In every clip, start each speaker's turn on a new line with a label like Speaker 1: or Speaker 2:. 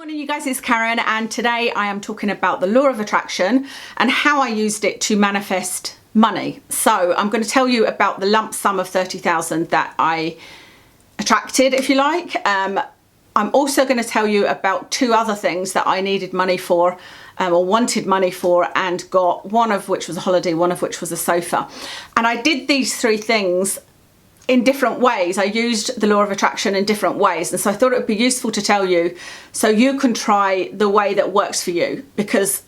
Speaker 1: Morning you guys, it's Karen, and today I am talking about the law of attraction and how I used it to manifest money. So I'm going to tell you about the lump sum of 30,000 that I attracted, if you like. I'm also going to tell you about two other things that I needed money for or wanted money for and got, one of which was a holiday, one of which was a sofa. And I did these three things in different ways. I used the law of attraction in different ways, and so I thought it would be useful to tell you so you can try the way that works for you, because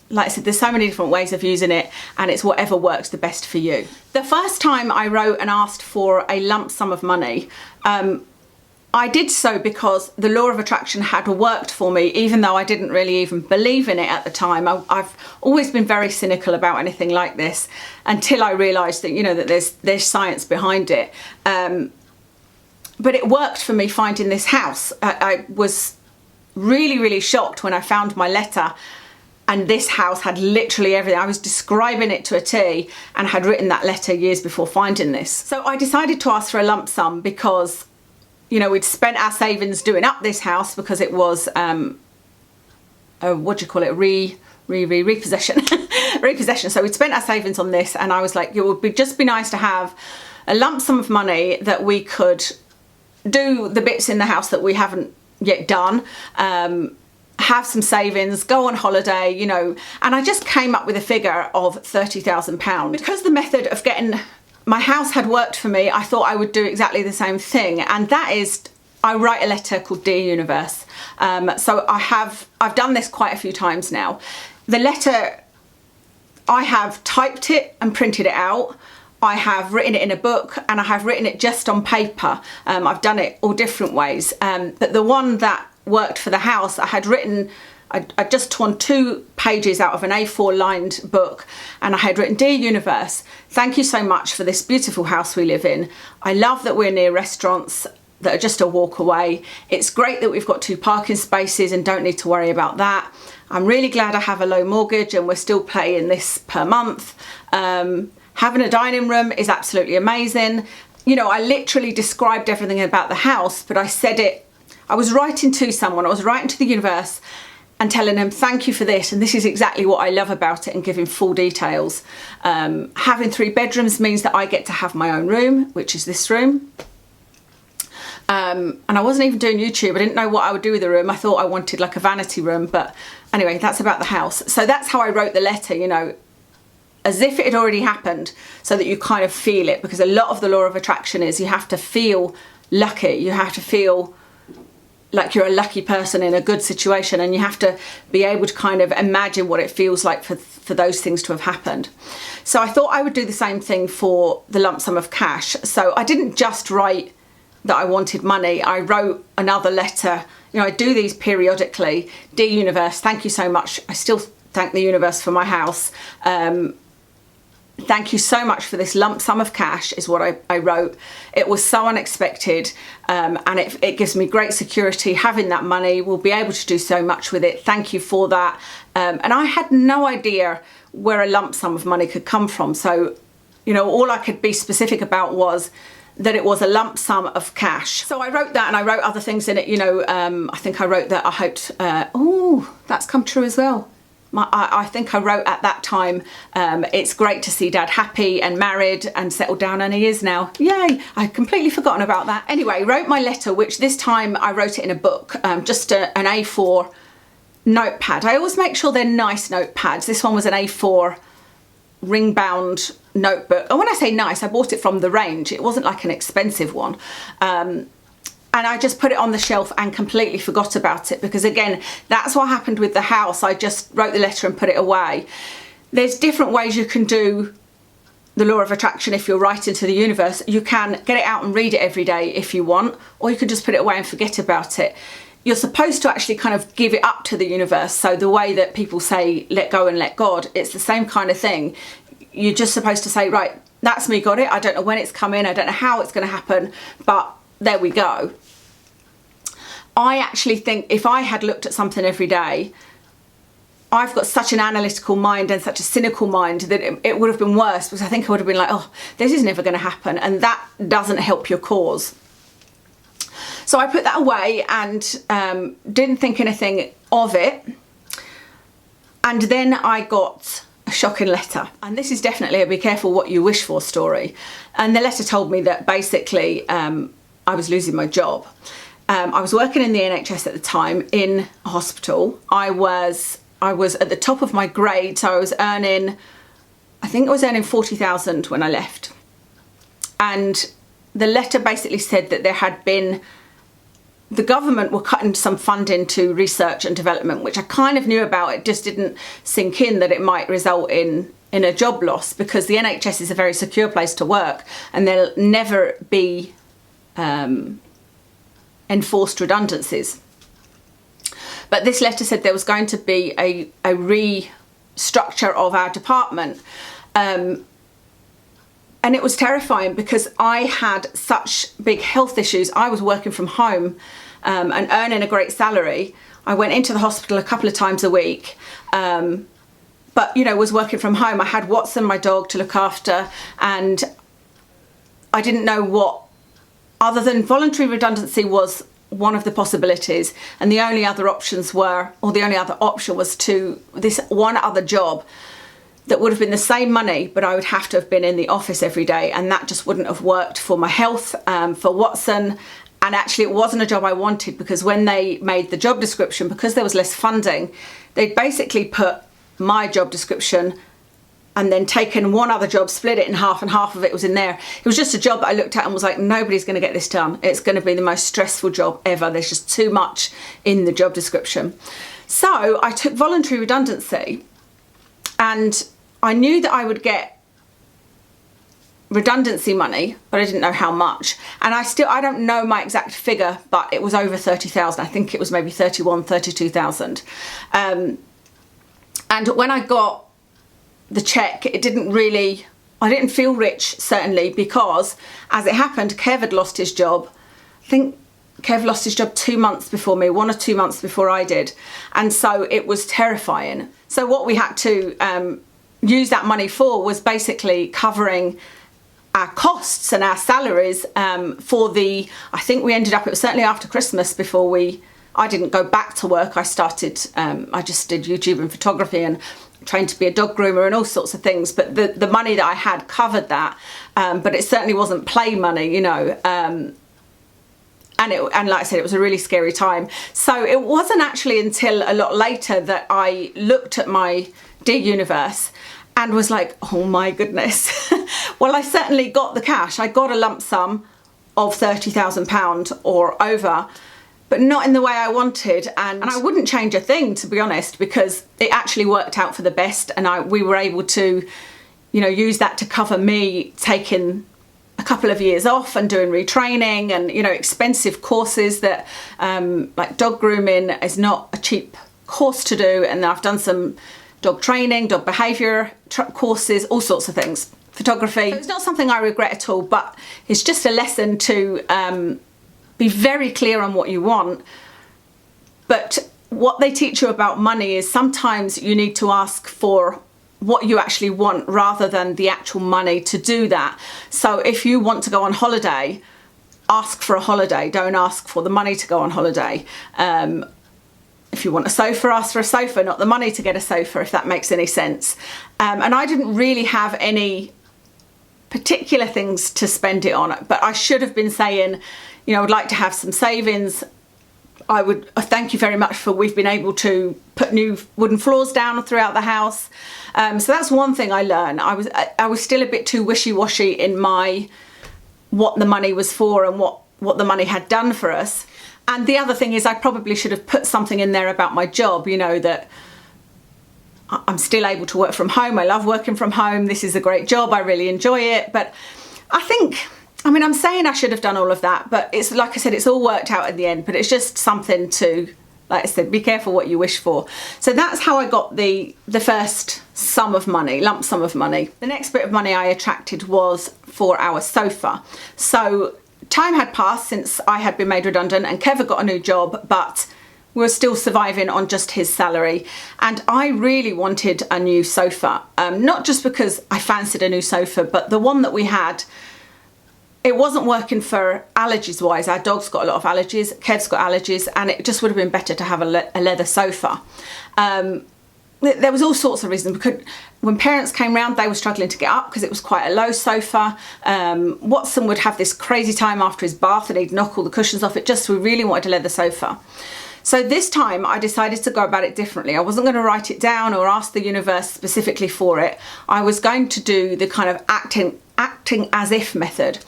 Speaker 1: like I said, there's so many different ways of using it and it's whatever works the best for you. The first time I wrote and asked for a lump sum of money, I did so because the law of attraction had worked for me, even though I didn't really even believe in it at the time. I've always been very cynical about anything like this until I realised that, you know, that there's science behind it. But it worked for me finding this house. I was really shocked when I found my letter and this house had literally everything. I was describing it to a T and had written that letter years before finding this. So I decided to ask for a lump sum because, you know, we'd spent our savings doing up this house because it was, what do you call it, repossession. Repossession. So we'd spent our savings on this, and I was like, it would just be nice to have a lump sum of money that we could do the bits in the house that we haven't yet done, have some savings, go on holiday, you know. And I just came up with a figure of £30,000. Because the method of getting my house had worked for me, I thought I would do exactly the same thing, and that is I write a letter called Dear Universe. So I've done this quite a few times now. The letter, I have typed it and printed it out. I have written it in a book, and I have written it just on paper. I've done it all different ways, but the one that worked for the house, I had written, I just torn 2 pages out of an A4 lined book, and I had written, Dear Universe, thank you so much for this beautiful house we live in. I love that we're near restaurants that are just a walk away. It's great that we've got 2 parking spaces and don't need to worry about that. I'm really glad I have a low mortgage and we're still paying this per month. Having a dining room is absolutely amazing. You know, I literally described everything about the house, but I said it, I was writing to someone, I was writing to the universe and telling them thank you for this, and this is exactly what I love about it, and giving full details. Having 3 bedrooms means that I get to have my own room, which is this room. And I wasn't even doing YouTube. I didn't know what I would do with the room. I thought I wanted like a vanity room, but anyway, that's about the house. So that's how I wrote the letter, you know, as if it had already happened, so that you kind of feel it, because a lot of the law of attraction is you have to feel lucky. You have to feel like you're a lucky person in a good situation, and you have to be able to kind of imagine what it feels like for those things to have happened. So I thought I would do the same thing for the lump sum of cash. So I didn't just write that I wanted money, I wrote another letter. You know, I do these periodically. Dear Universe, thank you so much. I still thank the universe for my house. Thank you so much for this lump sum of cash, is what I wrote. It was so unexpected, and it gives me great security having that money. We'll be able to do so much with it. Thank you for that. And I had no idea where a lump sum of money could come from. So, you know, all I could be specific about was that it was a lump sum of cash. So I wrote that, and I wrote other things in it. You know, I think I wrote that I hoped, oh, that's come true as well. I think I wrote at that time, it's great to see Dad happy and married and settled down, and he is now. Yay! I'd completely forgotten about that. Anyway, wrote my letter, which this time I wrote it in a book, just an A4 notepad. I always make sure they're nice notepads. This one was an A4 ring bound notebook. And when I say nice, I bought it from the range. It wasn't like an expensive one. And I just put it on the shelf and completely forgot about it, because again, that's what happened with the house. I just wrote the letter and put it away. There's different ways you can do the law of attraction if you're writing to the universe. You can get it out and read it every day if you want, or you can just put it away and forget about it. You're supposed to actually kind of give it up to the universe. So the way that people say, let go and let God, it's the same kind of thing. You're just supposed to say, right, that's me, got it. I don't know when it's coming. I don't know how it's going to happen, but there we go. I actually think if I had looked at something every day, I've got such an analytical mind and such a cynical mind that it would have been worse, because I think I would have been like, oh, this is never going to happen, and that doesn't help your cause. So I put that away and didn't think anything of it. And then I got a shocking letter. And this is definitely a be careful what you wish for story. And the letter told me that basically I was losing my job. I was working in the NHS at the time in a hospital. I was at the top of my grade, so I think I was earning 40,000 when I left. And the letter basically said that the government were cutting some funding to research and development, which I kind of knew about. It just didn't sink in that it might result in a job loss, because the NHS is a very secure place to work and there'll never be enforced redundancies. But this letter said there was going to be a restructure of our department. And it was terrifying because I had such big health issues. I was working from home and earning a great salary. I went into the hospital a couple of times a week, but was working from home. I had Watson, my dog, to look after, and I didn't know what, other than voluntary redundancy was one of the possibilities, and the only other option was to this one other job that would have been the same money, but I would have to have been in the office every day, and that just wouldn't have worked for my health, for Watson. And actually it wasn't a job I wanted, because when they made the job description, because there was less funding, they'd basically put my job description and then taken one other job, split it in half, and half of it was in there. It was just a job that I looked at and was like, nobody's going to get this done. It's going to be the most stressful job ever. There's just too much in the job description. So I took voluntary redundancy, and I knew that I would get redundancy money, but I didn't know how much. And I don't know my exact figure, but it was over 30,000. I think it was maybe 31, 32,000. And when I got the check, I didn't feel rich, certainly, because as it happened, Kev had lost his job. I think Kev lost his job 2 months before me, 1 or 2 months before I did. And so it was terrifying. So what we had to use that money for was basically covering our costs and our salaries I think we ended up, it was certainly after Christmas before I didn't go back to work. I just did YouTube and photography and trained to be a dog groomer and all sorts of things, but the money that I had covered that, but it certainly wasn't play money, and like I said, it was a really scary time. So it wasn't actually until a lot later that I looked at my D-Universe and was like, oh my goodness. Well, I certainly got the cash. I got a lump sum of £30,000 or over, but not in the way I wanted. And I wouldn't change a thing, to be honest, because it actually worked out for the best. And we were able to, use that to cover me taking a couple of years off and doing retraining and, expensive courses that, like dog grooming is not a cheap course to do. And I've done some dog training, dog behaviour courses, all sorts of things, photography. So it's not something I regret at all, but it's just a lesson to be very clear on what you want. But what they teach you about money is sometimes you need to ask for what you actually want rather than the actual money to do that. So if you want to go on holiday, ask for a holiday, don't ask for the money to go on holiday. If you want a sofa, ask for a sofa, not the money to get a sofa, if that makes any sense. And I didn't really have any particular things to spend it on, but I should have been saying, I would like to have some savings. I would thank you very much for we've been able to put new wooden floors down throughout the house. So that's one thing I learned. I was still a bit too wishy-washy in what the money was for and what the money had done for us. And the other thing is I probably should have put something in there about my job, that I'm still able to work from home. I love working from home. This is a great job. I really enjoy it. But I'm saying I should have done all of that, but it's like I said, it's all worked out in the end, but it's just something to, like I said, be careful what you wish for. So that's how I got the first lump sum of money. The next bit of money I attracted was for our sofa. So time had passed since I had been made redundant and Kev had got a new job, but we were still surviving on just his salary. And I really wanted a new sofa, not just because I fancied a new sofa, but the one that we had it wasn't working for allergies wise. Our dog's got a lot of allergies, Kev's got allergies, and it just would have been better to have a leather sofa. There was all sorts of reasons. Because when parents came round, they were struggling to get up because it was quite a low sofa. Watson would have this crazy time after his bath and he'd knock all the cushions off it. We really wanted a leather sofa. So this time I decided to go about it differently. I wasn't going to write it down or ask the universe specifically for it. I was going to do the kind of acting as if method.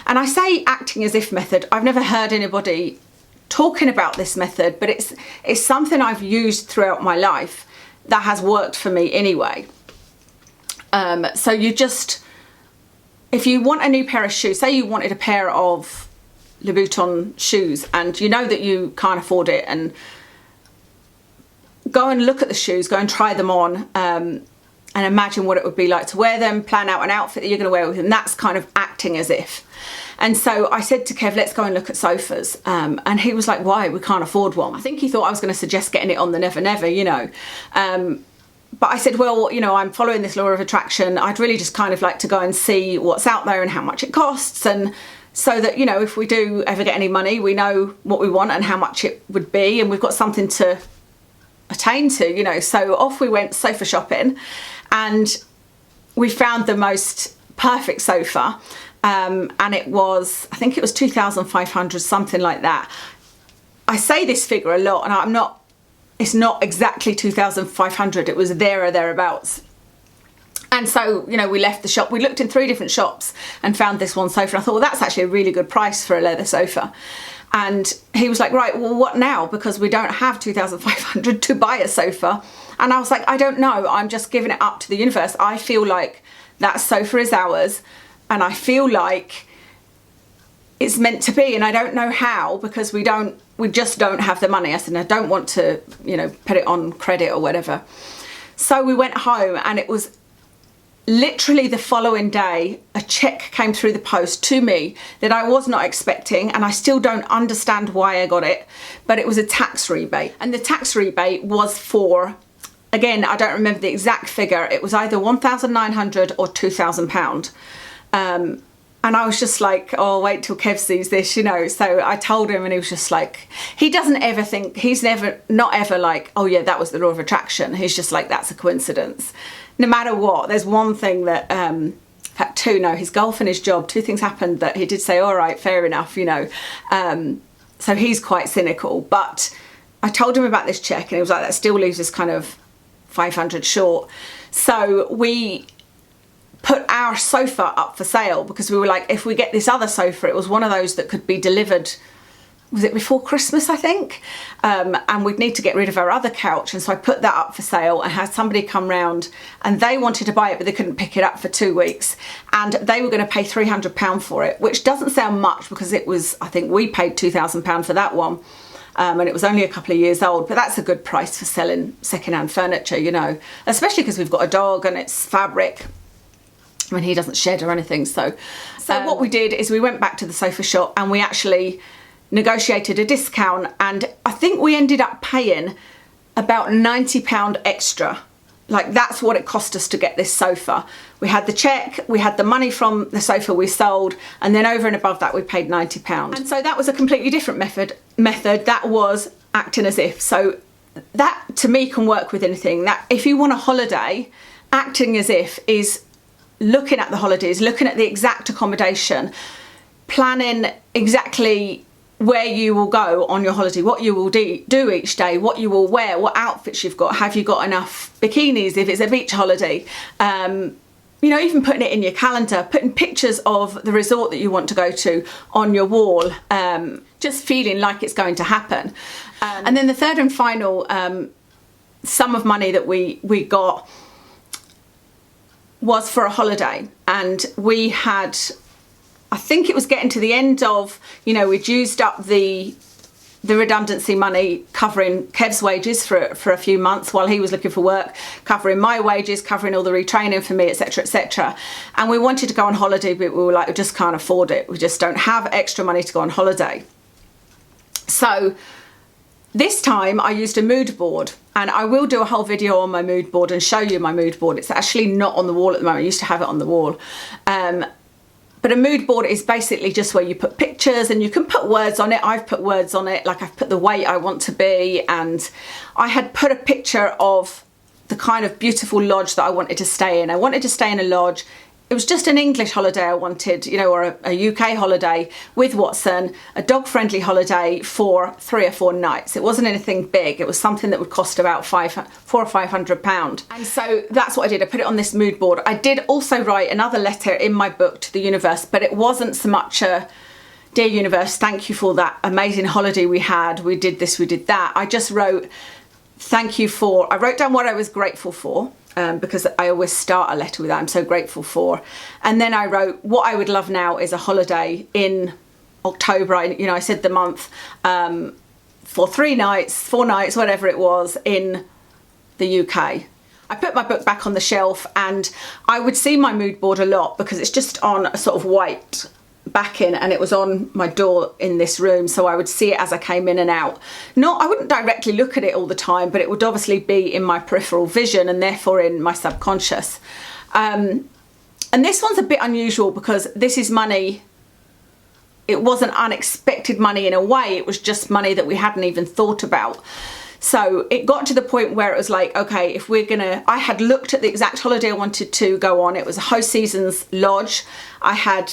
Speaker 1: And I say acting as if method. I've never heard anybody talking about this method, but it's something I've used throughout my life that has worked for me anyway. So if you want a new pair of shoes, say you wanted a pair of Louboutin shoes and you know that you can't afford it, and go and look at the shoes, go and try them on, and imagine what it would be like to wear them, plan out an outfit that you're going to wear with them. That's kind of acting as if. And so I said to Kev, let's go and look at sofas. And he was like, why? We can't afford one. I think he thought I was going to suggest getting it on the Never Never, you know. But I said, well, you know, I'm following this law of attraction. I'd really just kind of like to go and see what's out there and how much it costs. And so that, you know, if we do ever get any money, we know what we want and how much it would be. And we've got something to attain to, you know. So off we went sofa shopping and we found the most perfect sofa. And it was, I think it was 2,500, something like that. I say this figure a lot and it's not exactly 2,500. It was there or thereabouts. And so, you know, we left the shop. We looked in 3 different shops and found this one sofa. And I thought, well, that's actually a really good price for a leather sofa. And he was like, right, well, what now? Because we don't have 2,500 to buy a sofa. And I was like, I don't know. I'm just giving it up to the universe. I feel like that sofa is ours. And I feel like it's meant to be. And I don't know how, because we just don't have the money. I said, I don't want to, you know, put it on credit or whatever. So we went home and it was literally the following day, a check came through the post to me that I was not expecting, and I still don't understand why I got it, but it was a tax rebate. And the tax rebate was for, again, I don't remember the exact figure, it was either £1,900 or £2,000. And I was just like, oh, wait till Kev sees this, you know. So I told him and he was just like, he doesn't ever think, he's not ever like, oh yeah, that was the law of attraction. He's just like, that's a coincidence. No matter what, there's one thing that, in fact 2, no, his golf and his job, 2 things happened that he did say, all right, fair enough, you know. So he's quite cynical, but I told him about this check and he was like, that still leaves us kind of 500 short. So we put our sofa up for sale because we were like, if we get this other sofa, it was one of those that could be delivered, was it before Christmas, I think? And we'd need to get rid of our other couch. And so I put that up for sale and had somebody come round and they wanted to buy it, but they couldn't pick it up for 2 weeks. And they were going to pay £300 for it, which doesn't sound much because it was, I think we paid £2,000 for that one. And it was only a couple of years old, but that's a good price for selling secondhand furniture, you know, especially because we've got a dog and it's fabric. I mean, he doesn't shed or anything. So what we did is we went back to the sofa shop and we actually negotiated a discount, and I think we ended up paying about £90 extra. Like, that's what it cost us to get this sofa. We had the check, we had the money from the sofa we sold, and then over and above that we paid £90. And so that was a completely different method. That was acting as if. So that to me can work with anything. That if you want a holiday, acting as if is looking at the holidays, looking at the exact accommodation, planning exactly where you will go on your holiday, what you will do each day, what you will wear, what outfits you've got, have you got enough bikinis if it's a beach holiday, you know, even putting it in your calendar, putting pictures of the resort that you want to go to on your wall, just feeling like it's going to happen. And then the third and final sum of money that we got was for a holiday, and we had, I think it was getting to the end of, you know, we'd used up the redundancy money covering Kev's wages for a few months while he was looking for work, covering my wages, covering all the retraining for me, etc, etc. And we wanted to go on holiday, but we were like, we just can't afford it. We just don't have extra money to go on holiday. So this time I used a mood board, and I will do a whole video on my mood board and show you my mood board. It's actually not on the wall at the moment. I used to have it on the wall. But a mood board is basically just where you put pictures and you can put words on it. I've put words on it, like I've put the weight I want to be, and I had put a picture of the kind of beautiful lodge that I wanted to stay in. I wanted to stay in a lodge. It was just an English holiday I wanted, you know, or a UK holiday with Watson, a dog-friendly holiday for 3 or 4 nights. It wasn't anything big. It was something that would cost about £400 or £500. And so that's what I did. I put it on this mood board. I did also write another letter in my book to the universe, but it wasn't so much a, dear universe, thank you for that amazing holiday we had. We did this, we did that. I just wrote, thank you for, I wrote down what I was grateful for. Because I always start a letter with that, I'm so grateful for. And then I wrote, what I would love now is a holiday in October. I said the month, for 3 nights, 4 nights, whatever it was, in the UK. I put my book back on the shelf, and I would see my mood board a lot because it's just on a sort of white backing, and it was on my door in this room, so I would see it as I came in and out. I wouldn't directly look at it all the time, but it would obviously be in my peripheral vision and therefore in my subconscious. And this one's a bit unusual because this is money. It wasn't unexpected money in a way, it was just money that we hadn't even thought about. So it got to the point where it was like, okay, if we're gonna, I had looked at the exact holiday I wanted to go on. It was a Host Seasons lodge. I had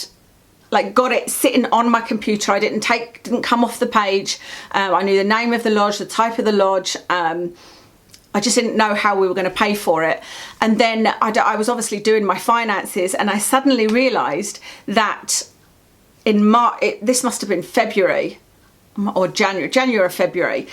Speaker 1: got it sitting on my computer. I didn't come off the page. I knew the name of the lodge, the type of the lodge. I just didn't know how we were going to pay for it. And then I was obviously doing my finances, and I suddenly realised that in March, this must have been February or January or February.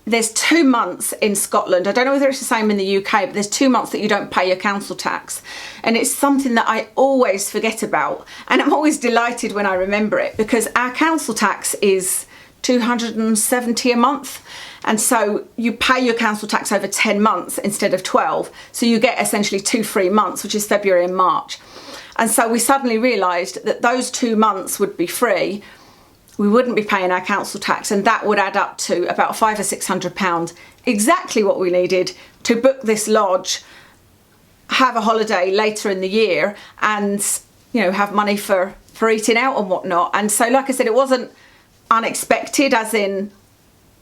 Speaker 1: There's 2 months in Scotland. I don't know whether it's the same in the UK, but there's 2 months that you don't pay your council tax. And it's something that I always forget about. And I'm always delighted when I remember it, because our council tax is £270 a month. And so you pay your council tax over 10 months instead of 12. So you get essentially 2 free months, which is February and March. And so we suddenly realised that those 2 months would be free. We wouldn't be paying our council tax, and that would add up to about £500 or £600, exactly what we needed to book this lodge, have a holiday later in the year, and have money for eating out and whatnot. And so, like I said, it wasn't unexpected, as in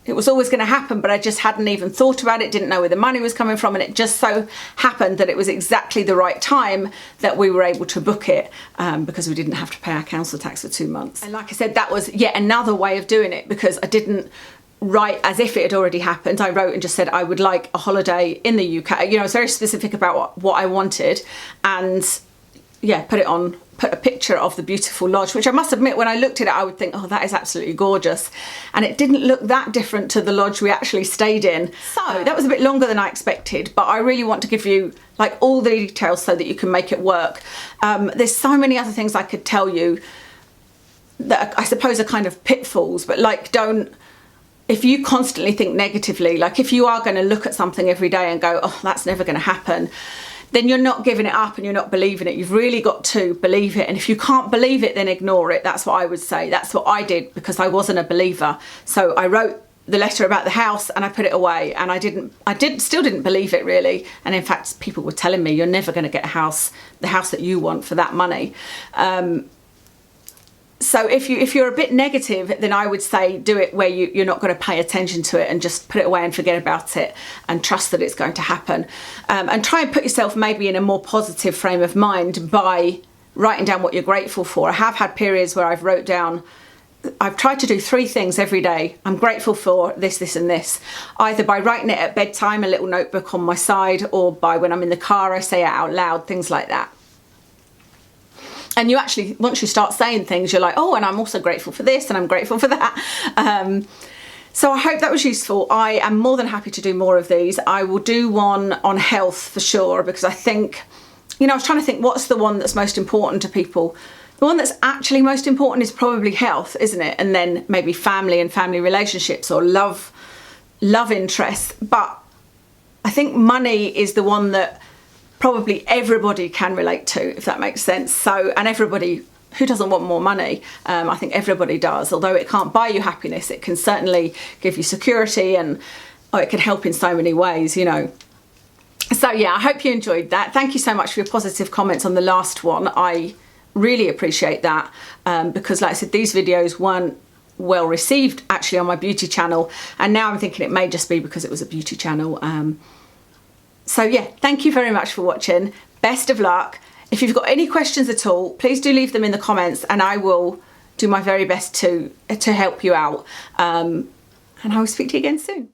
Speaker 1: it was always going to happen, but I just hadn't even thought about it, didn't know where the money was coming from, and it just so happened that it was exactly the right time that we were able to book it, because we didn't have to pay our council tax for 2 months. And like I said, that was yet another way of doing it, because I didn't write as if it had already happened. I wrote and just said I would like a holiday in the UK. I was very specific about what I wanted, and yeah, put a picture of the beautiful lodge, which I must admit, when I looked at it, I would think, oh, that is absolutely gorgeous. And it didn't look that different to the lodge we actually stayed in. So that was a bit longer than I expected, but I really want to give you all the details so that you can make it work. There's so many other things I could tell you that I suppose are kind of pitfalls, but if you constantly think negatively, if you are going to look at something every day and go, oh, that's never going to happen, then you're not giving it up and you're not believing it. You've really got to believe it. And if you can't believe it, then ignore it. That's what I would say. That's what I did, because I wasn't a believer. So I wrote the letter about the house and I put it away, and I still didn't believe it really. And in fact, people were telling me, you're never going to get the house that you want for that money. So if you're a bit negative, then I would say do it where you're not going to pay attention to it, and just put it away and forget about it, and trust that it's going to happen. And try and put yourself maybe in a more positive frame of mind by writing down what you're grateful for. I have had periods where I've tried to do 3 things every day. I'm grateful for this, this and this. Either by writing it at bedtime, a little notebook on my side, or by when I'm in the car, I say it out loud, things like that. And you actually, once you start saying things, you're like, oh, and I'm also grateful for this, and I'm grateful for that. So I hope that was useful. I am more than happy to do more of these. I will do one on health for sure, because I think, I was trying to think, what's the one that's most important to people? The one that's actually most important is probably health, isn't it? And then maybe family and family relationships, or love interests. But I think money is the one that probably everybody can relate to, if that makes sense. So, and everybody, who doesn't want more money? I think everybody does. Although it can't buy you happiness, it can certainly give you security, and it can help in so many ways, So yeah, I hope you enjoyed that. Thank you so much for your positive comments on the last one. I really appreciate that, because like I said, these videos weren't well received actually on my beauty channel, and now I'm thinking it may just be because it was a beauty channel. So yeah, thank you very much for watching. Best of luck. If you've got any questions at all, please do leave them in the comments, and I will do my very best to help you out. And I will speak to you again soon.